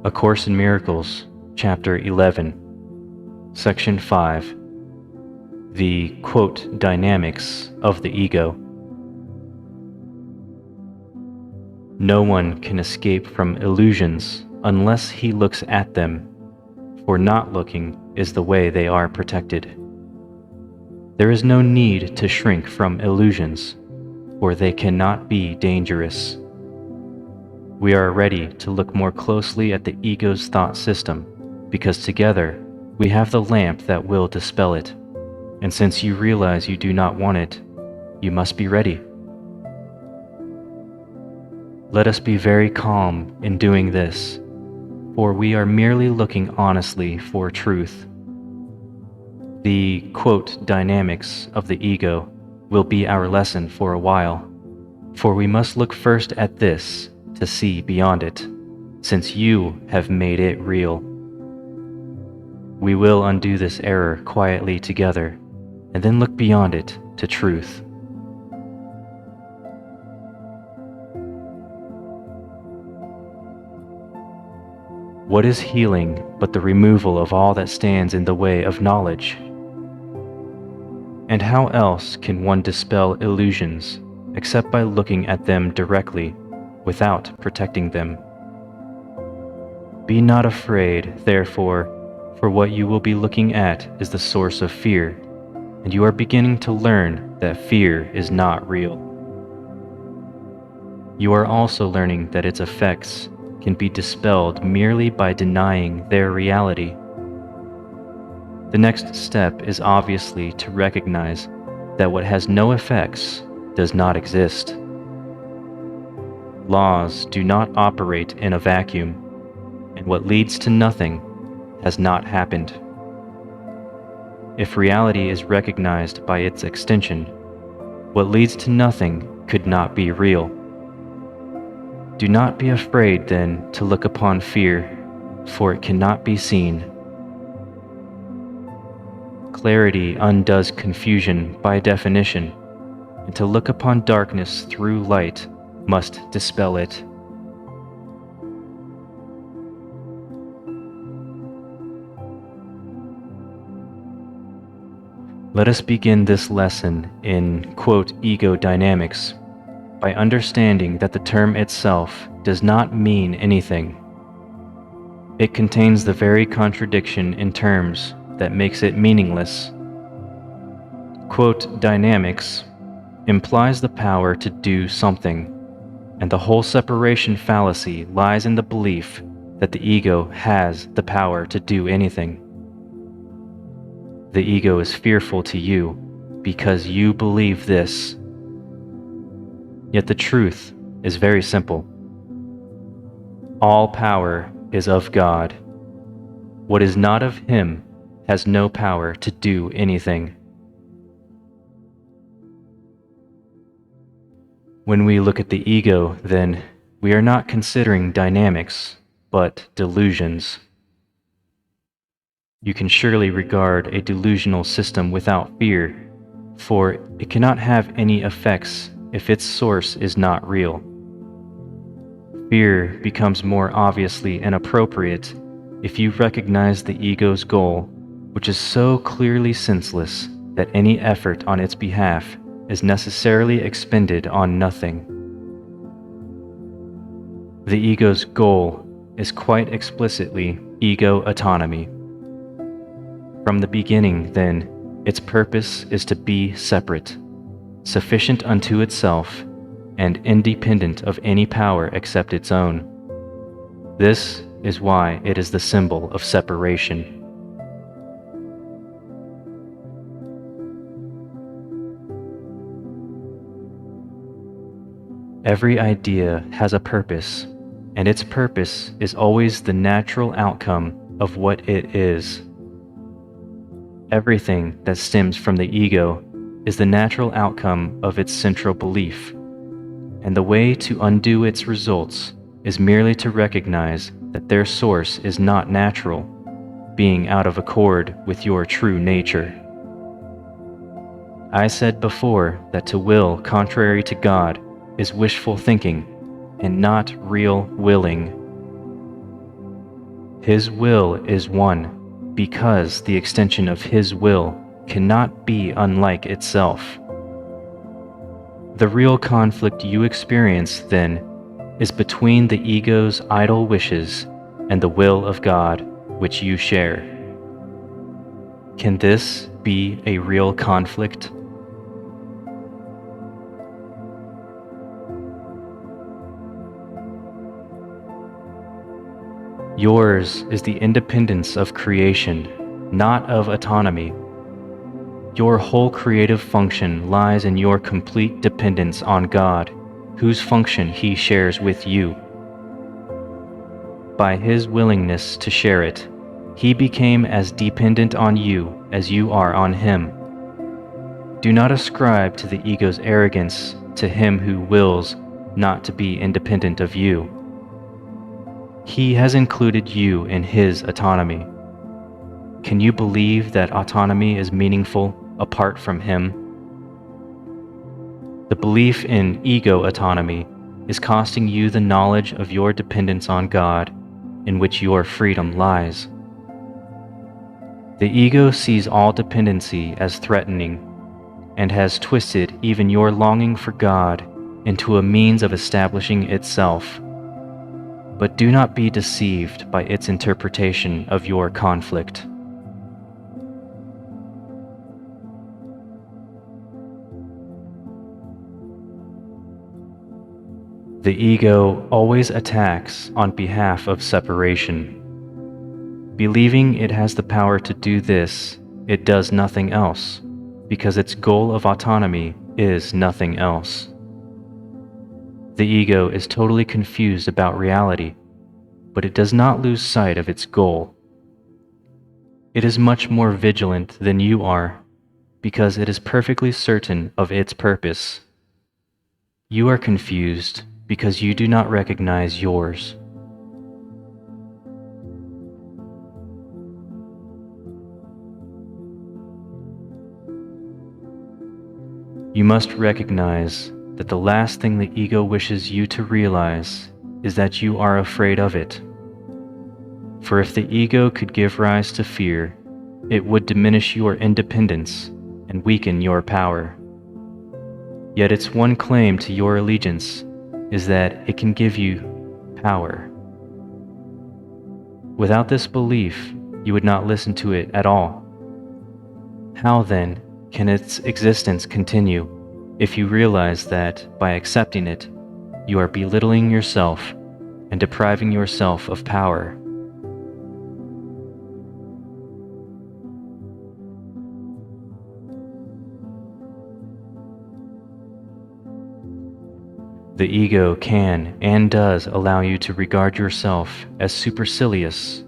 A Course in Miracles, Chapter 11, Section 5, the, quote, dynamics of the ego. No one can escape from illusions unless he looks at them, for not looking is the way they are protected. There is no need to shrink from illusions, for they cannot be dangerous. We are ready to look more closely at the ego's thought system, because together we have the lamp that will dispel it, and since you realize you do not want it, you must be ready. Let us be very calm in doing this, for we are merely looking honestly for truth. The, quote, dynamics of the ego will be our lesson for a while, for we must look first at this to see beyond it, since you have made it real. We will undo this error quietly together, and then look beyond it to truth. What is healing but the removal of all that stands in the way of knowledge? And how else can one dispel illusions except by looking at them directly, without protecting them? Be not afraid, therefore, for what you will be looking at is the source of fear, and you are beginning to learn that fear is not real. You are also learning that its effects can be dispelled merely by denying their reality. The next step is obviously to recognize that what has no effects does not exist. Laws do not operate in a vacuum, and what leads to nothing has not happened. If reality is recognized by its extension, what leads to nothing could not be real. Do not be afraid, then, to look upon fear, for it cannot be seen. Clarity undoes confusion by definition, and to look upon darkness through light must dispel it. Let us begin this lesson in, quote, ego dynamics by understanding that the term itself does not mean anything. It contains the very contradiction in terms that makes it meaningless. Quote, dynamics implies the power to do something, and the whole separation fallacy lies in the belief that the ego has the power to do anything. The ego is fearful to you because you believe this. Yet the truth is very simple. All power is of God. What is not of Him has no power to do anything. When we look at the ego, then, we are not considering dynamics, but delusions. You can surely regard a delusional system without fear, for it cannot have any effects if its source is not real. Fear becomes more obviously inappropriate if you recognize the ego's goal, which is so clearly senseless that any effort on its behalf is necessarily expended on nothing. The ego's goal is quite explicitly ego autonomy. From the beginning, then, its purpose is to be separate, sufficient unto itself, and independent of any power except its own. This is why it is the symbol of separation. Every idea has a purpose, and its purpose is always the natural outcome of what it is. Everything that stems from the ego is the natural outcome of its central belief, and the way to undo its results is merely to recognize that their source is not natural, being out of accord with your true nature. I said before that to will contrary to God is wishful thinking and not real willing. His will is one, because the extension of His will cannot be unlike itself. The real conflict you experience, then, is between the ego's idle wishes and the will of God, which you share. Can this be a real conflict? Yours is the independence of creation, not of autonomy. Your whole creative function lies in your complete dependence on God, whose function He shares with you. By His willingness to share it, He became as dependent on you as you are on Him. Do not ascribe to the ego's arrogance to Him who wills not to be independent of you. He has included you in His autonomy. Can you believe that autonomy is meaningful apart from Him? The belief in ego autonomy is costing you the knowledge of your dependence on God, in which your freedom lies. The ego sees all dependency as threatening, and has twisted even your longing for God into a means of establishing itself. But do not be deceived by its interpretation of your conflict. The ego always attacks on behalf of separation. Believing it has the power to do this, it does nothing else, because its goal of autonomy is nothing else. The ego is totally confused about reality, but it does not lose sight of its goal. It is much more vigilant than you are, because it is perfectly certain of its purpose. You are confused because you do not recognize yours. You must recognize that the last thing the ego wishes you to realize is that you are afraid of it. For if the ego could give rise to fear, it would diminish your independence and weaken your power. Yet its one claim to your allegiance is that it can give you power. Without this belief, you would not listen to it at all. How then can its existence continue if you realize that by accepting it, you are belittling yourself and depriving yourself of power? The ego can and does allow you to regard yourself as supercilious,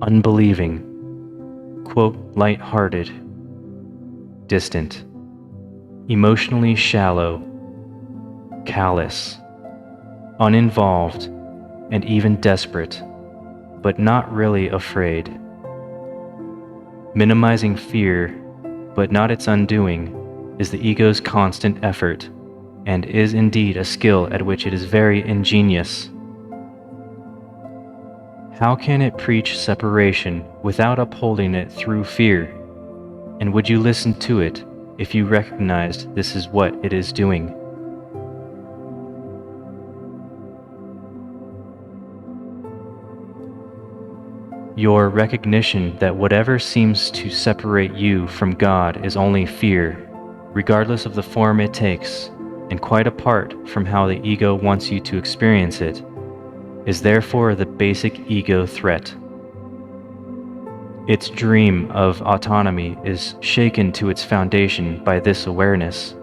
unbelieving, quote, light-hearted, distant, emotionally shallow, callous, uninvolved, and even desperate, but not really afraid. Minimizing fear, but not its undoing, is the ego's constant effort, and is indeed a skill at which it is very ingenious. How can it preach separation without upholding it through fear? And would you listen to it if you recognized this is what it is doing? Your recognition that whatever seems to separate you from God is only fear, regardless of the form it takes, and quite apart from how the ego wants you to experience it, is therefore the basic ego threat. Its dream of autonomy is shaken to its foundation by this awareness.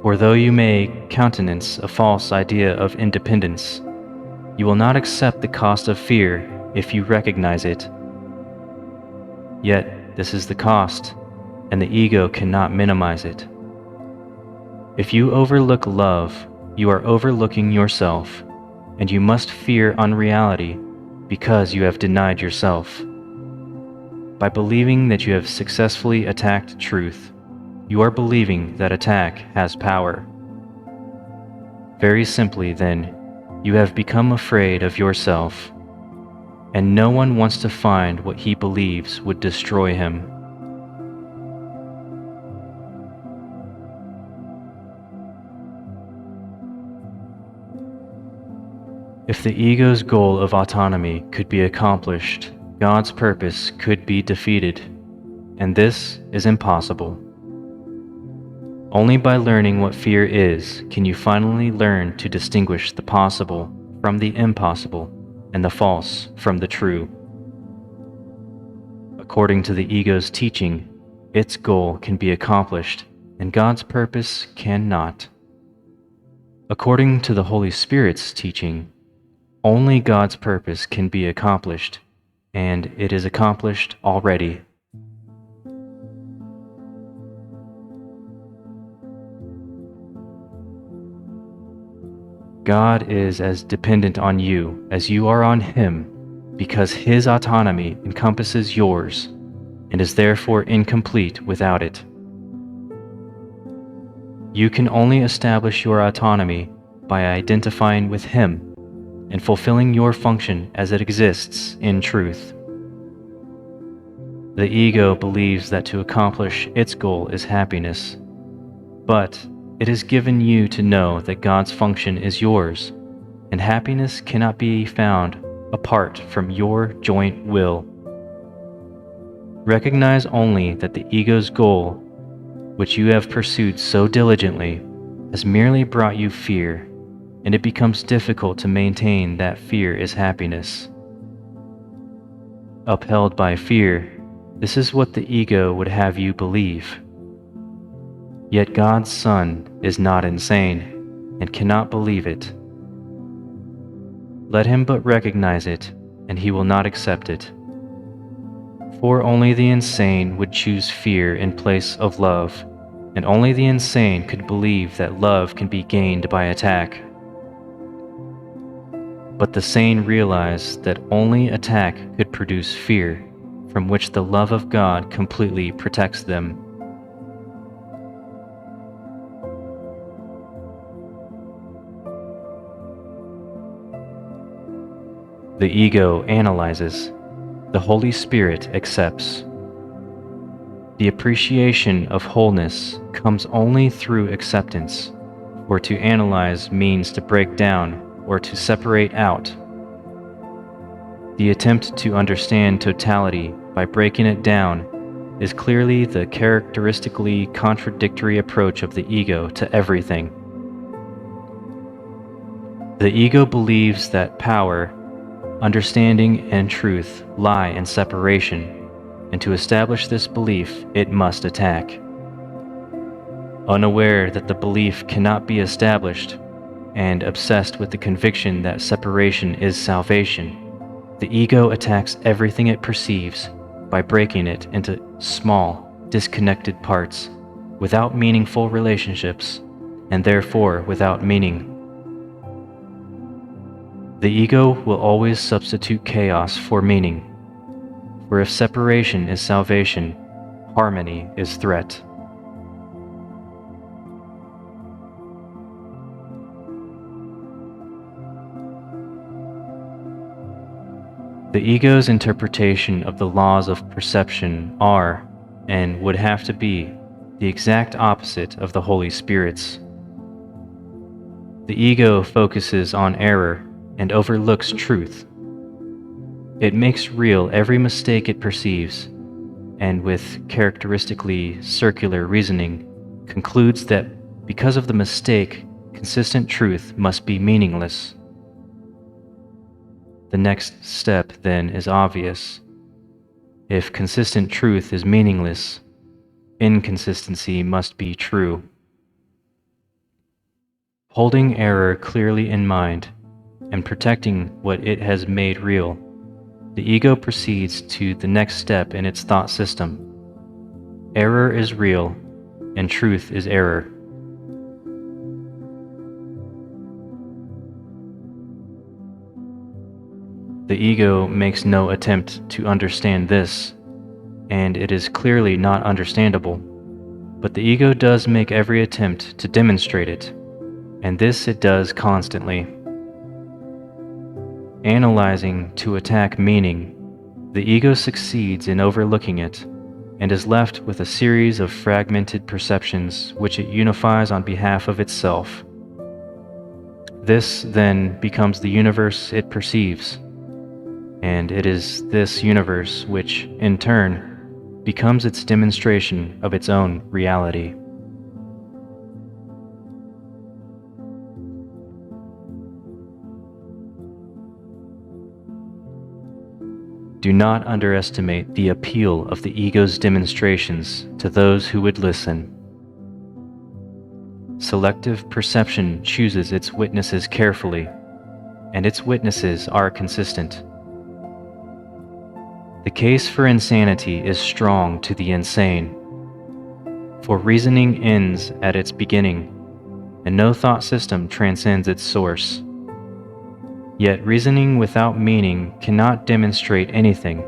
For though you may countenance a false idea of independence, you will not accept the cost of fear if you recognize it. Yet this is the cost, and the ego cannot minimize it. If you overlook love, you are overlooking yourself, and you must fear unreality because you have denied yourself. By believing that you have successfully attacked truth, you are believing that attack has power. Very simply, then, you have become afraid of yourself. and no one wants to find what he believes would destroy him. If the ego's goal of autonomy could be accomplished, God's purpose could be defeated, and this is impossible. Only by learning what fear is can you finally learn to distinguish the possible from the impossible and the false from the true. According to the ego's teaching, its goal can be accomplished, and God's purpose cannot. According to the Holy Spirit's teaching, only God's purpose can be accomplished, and it is accomplished already. God is as dependent on you as you are on Him, because His autonomy encompasses yours and is therefore incomplete without it. You can only establish your autonomy by identifying with Him and fulfilling your function as it exists in truth. The ego believes that to accomplish its goal is happiness, but it is given you to know that God's function is yours, and happiness cannot be found apart from your joint will. Recognize only that the ego's goal, which you have pursued so diligently, has merely brought you fear, and it becomes difficult to maintain that fear is happiness. Upheld by fear, this is what the ego would have you believe. Yet God's Son is not insane and cannot believe it. Let him but recognize it, and he will not accept it. For only the insane would choose fear in place of love, and only the insane could believe that love can be gained by attack. But the sane realize that only attack could produce fear, from which the love of God completely protects them. The ego analyzes, the Holy Spirit accepts. The appreciation of wholeness comes only through acceptance, for to analyze means to break down or to separate out. The attempt to understand totality by breaking it down is clearly the characteristically contradictory approach of the ego to everything. The ego believes that power, understanding, and truth lie in separation, and to establish this belief, it must attack. Unaware that the belief cannot be established, and obsessed with the conviction that separation is salvation, the ego attacks everything it perceives by breaking it into small, disconnected parts, without meaningful relationships, and therefore without meaning. The ego will always substitute chaos for meaning, for if separation is salvation, harmony is threat. The ego's interpretation of the laws of perception are, and would have to be, the exact opposite of the Holy Spirit's. The ego focuses on error and overlooks truth. It makes real every mistake it perceives, and with characteristically circular reasoning, concludes that because of the mistake, consistent truth must be meaningless. The next step, then, is obvious. If consistent truth is meaningless, inconsistency must be true. Holding error clearly in mind, and protecting what it has made real, the ego proceeds to the next step in its thought system. Error is real, and truth is error. The ego makes no attempt to understand this, and it is clearly not understandable, but the ego does make every attempt to demonstrate it, and this it does constantly. Analyzing to attack meaning, the ego succeeds in overlooking it and is left with a series of fragmented perceptions which it unifies on behalf of itself. This, then, becomes the universe it perceives, and it is this universe which, in turn, becomes its demonstration of its own reality. Do not underestimate the appeal of the ego's demonstrations to those who would listen. Selective perception chooses its witnesses carefully, and its witnesses are consistent. The case for insanity is strong to the insane, for reasoning ends at its beginning, and no thought system transcends its source. Yet reasoning without meaning cannot demonstrate anything,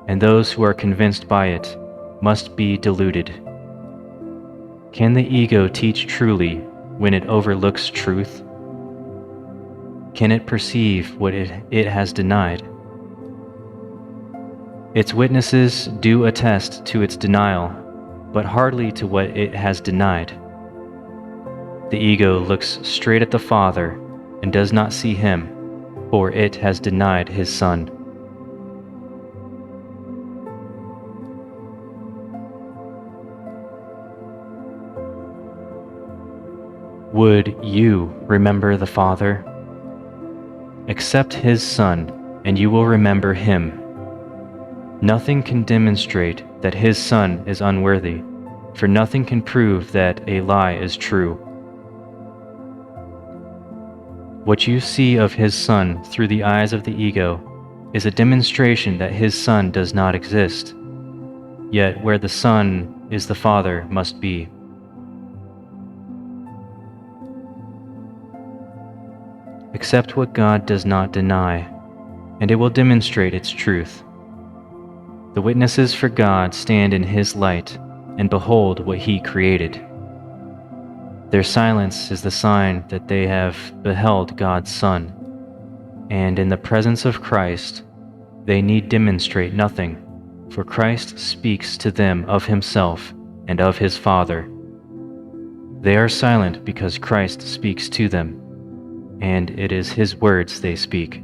and those who are convinced by it must be deluded. Can the ego teach truly when it overlooks truth? Can it perceive what it has denied? Its witnesses do attest to its denial, but hardly to what it has denied. The ego looks straight at the Father and does not see him, for it has denied his Son. Would you remember the Father? Accept his Son, and you will remember him. Nothing can demonstrate that his Son is unworthy, for nothing can prove that a lie is true. What you see of his Son through the eyes of the ego is a demonstration that his Son does not exist, yet where the Son is, the Father must be. Accept what God does not deny, and it will demonstrate its truth. The witnesses for God stand in his light and behold what he created. Their silence is the sign that they have beheld God's Son, and in the presence of Christ, they need demonstrate nothing, for Christ speaks to them of himself and of his Father. They are silent because Christ speaks to them, and it is his words they speak.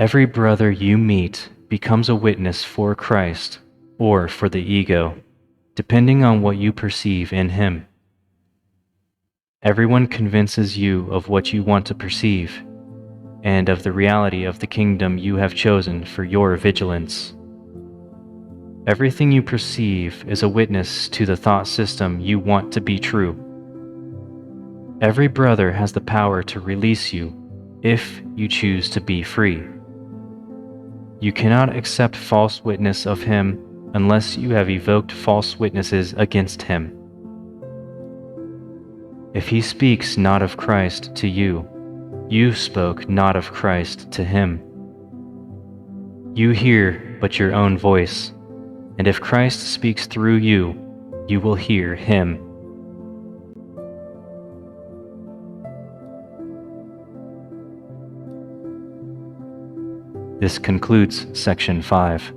Every brother you meet becomes a witness for Christ or for the ego, depending on what you perceive in him. Everyone convinces you of what you want to perceive, and of the reality of the kingdom you have chosen for your vigilance. Everything you perceive is a witness to the thought system you want to be true. Every brother has the power to release you if you choose to be free. You cannot accept false witness of him unless you have evoked false witnesses against him. If he speaks not of Christ to you, you spoke not of Christ to him. You hear but your own voice, and if Christ speaks through you, you will hear him. This concludes Section 5.